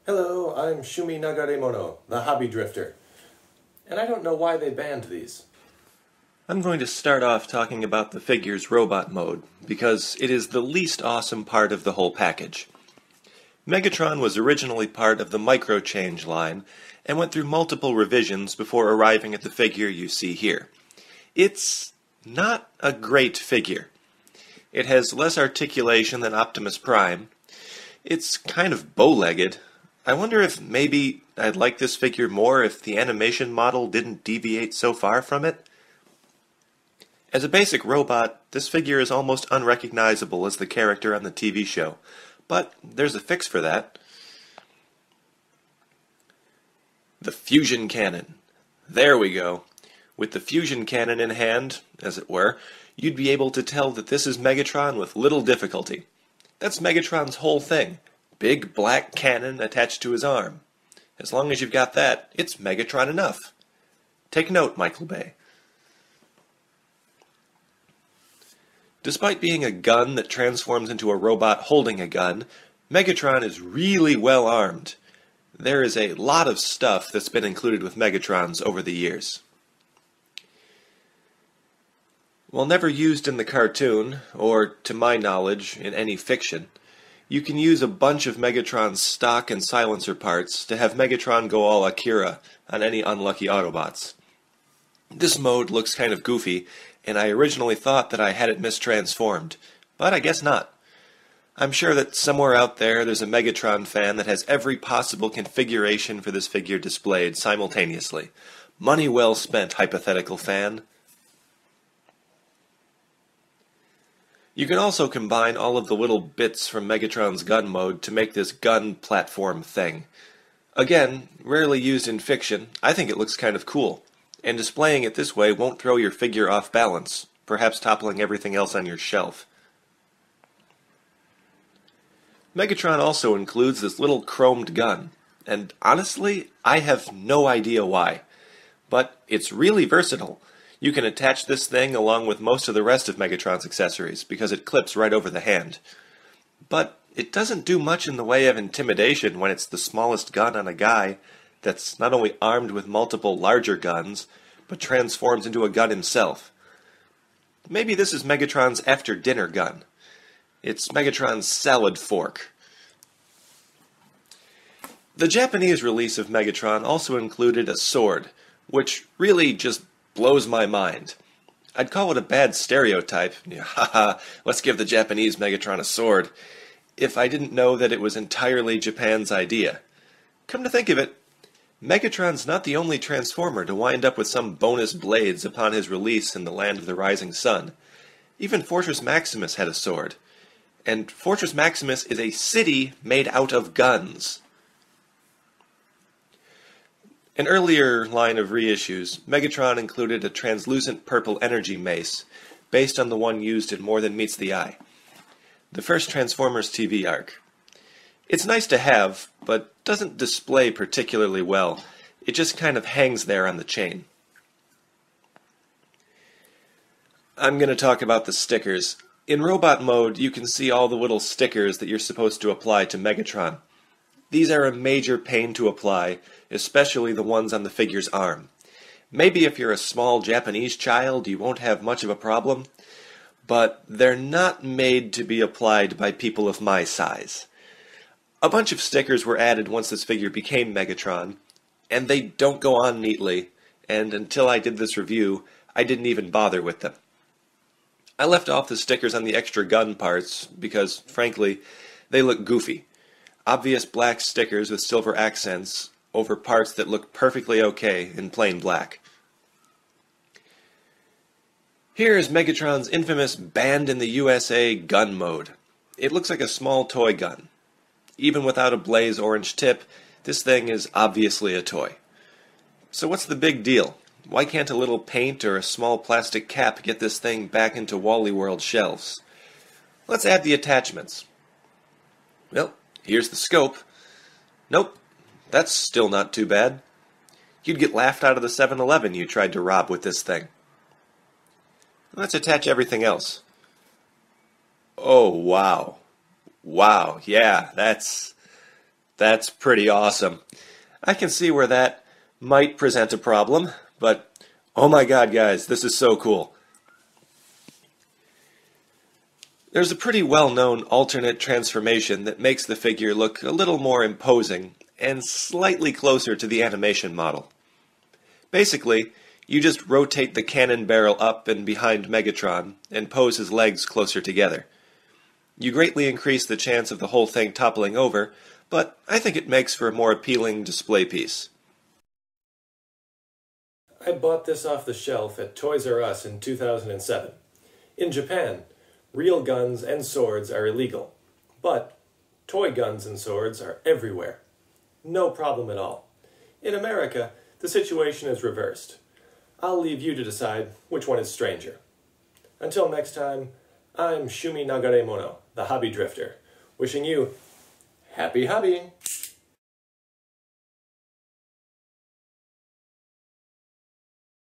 Hello, I'm Shumi Nagaremono, the hobby drifter. And I don't know why they banned these. I'm going to start off talking about the figure's robot mode, because it is the least awesome part of the whole package. Megatron was originally part of the Micro Change line, and went through multiple revisions before arriving at the figure you see here. It's not a great figure. It has less articulation than Optimus Prime. It's kind of bow-legged. I wonder if maybe I'd like this figure more if the animation model didn't deviate so far from it. As a basic robot, this figure is almost unrecognizable as the character on the TV show, but there's a fix for that. The fusion cannon. There we go. With the fusion cannon in hand, as it were, you'd be able to tell that this is Megatron with little difficulty. That's Megatron's whole thing. Big black cannon attached to his arm. As long as you've got that, it's Megatron enough. Take note, Michael Bay. Despite being a gun that transforms into a robot holding a gun, Megatron is really well armed. There is a lot of stuff that's been included with Megatrons over the years. While never used in the cartoon, or to my knowledge, in any fiction, you can use a bunch of Megatron's stock and silencer parts to have Megatron go all Akira on any unlucky Autobots. This mode looks kind of goofy, and I originally thought that I had it mistransformed, but I guess not. I'm sure that somewhere out there's a Megatron fan that has every possible configuration for this figure displayed simultaneously. Money well spent, hypothetical fan. You can also combine all of the little bits from Megatron's gun mode to make this gun platform thing. Again, rarely used in fiction, I think it looks kind of cool, and displaying it this way won't throw your figure off balance, perhaps toppling everything else on your shelf. Megatron also includes this little chromed gun, and honestly, I have no idea why. But it's really versatile. You can attach this thing along with most of the rest of Megatron's accessories, because it clips right over the hand. But it doesn't do much in the way of intimidation when it's the smallest gun on a guy that's not only armed with multiple larger guns, but transforms into a gun himself. Maybe this is Megatron's after-dinner gun. It's Megatron's salad fork. The Japanese release of Megatron also included a sword, which really just blows my mind. I'd call it a bad stereotype, haha, let's give the Japanese Megatron a sword, if I didn't know that it was entirely Japan's idea. Come to think of it, Megatron's not the only Transformer to wind up with some bonus blades upon his release in the Land of the Rising Sun. Even Fortress Maximus had a sword. And Fortress Maximus is a city made out of guns. An earlier line of reissues, Megatron included a translucent purple energy mace, based on the one used in More Than Meets the Eye, the first Transformers TV arc. It's nice to have, but doesn't display particularly well. It just kind of hangs there on the chain. I'm going to talk about the stickers. In robot mode, you can see all the little stickers that you're supposed to apply to Megatron. These are a major pain to apply, especially the ones on the figure's arm. Maybe if you're a small Japanese child, you won't have much of a problem, but they're not made to be applied by people of my size. A bunch of stickers were added once this figure became Megatron, and they don't go on neatly, and until I did this review, I didn't even bother with them. I left off the stickers on the extra gun parts because, frankly, they look goofy. Obvious black stickers with silver accents over parts that look perfectly okay in plain black. Here is Megatron's infamous Banned in the USA gun mode. It looks like a small toy gun. Even without a blaze orange tip, this thing is obviously a toy. So what's the big deal? Why can't a little paint or a small plastic cap get this thing back into Wally World shelves? Let's add the attachments. Well, here's the scope. Nope, that's still not too bad. You'd get laughed out of the 7-Eleven you tried to rob with this thing. Let's attach everything else. Oh, wow. Wow, yeah, that's That's pretty awesome. I can see where that might present a problem, but oh my god, guys, this is so cool. There's a pretty well-known alternate transformation that makes the figure look a little more imposing and slightly closer to the animation model. Basically, you just rotate the cannon barrel up and behind Megatron and pose his legs closer together. You greatly increase the chance of the whole thing toppling over, but I think it makes for a more appealing display piece. I bought this off the shelf at Toys R Us in 2007. In Japan, real guns and swords are illegal, but toy guns and swords are everywhere. No problem at all. In America, the situation is reversed. I'll leave you to decide which one is stranger. Until next time, I'm Shumi Nagaremono, the Hobby Drifter, wishing you happy hobbying!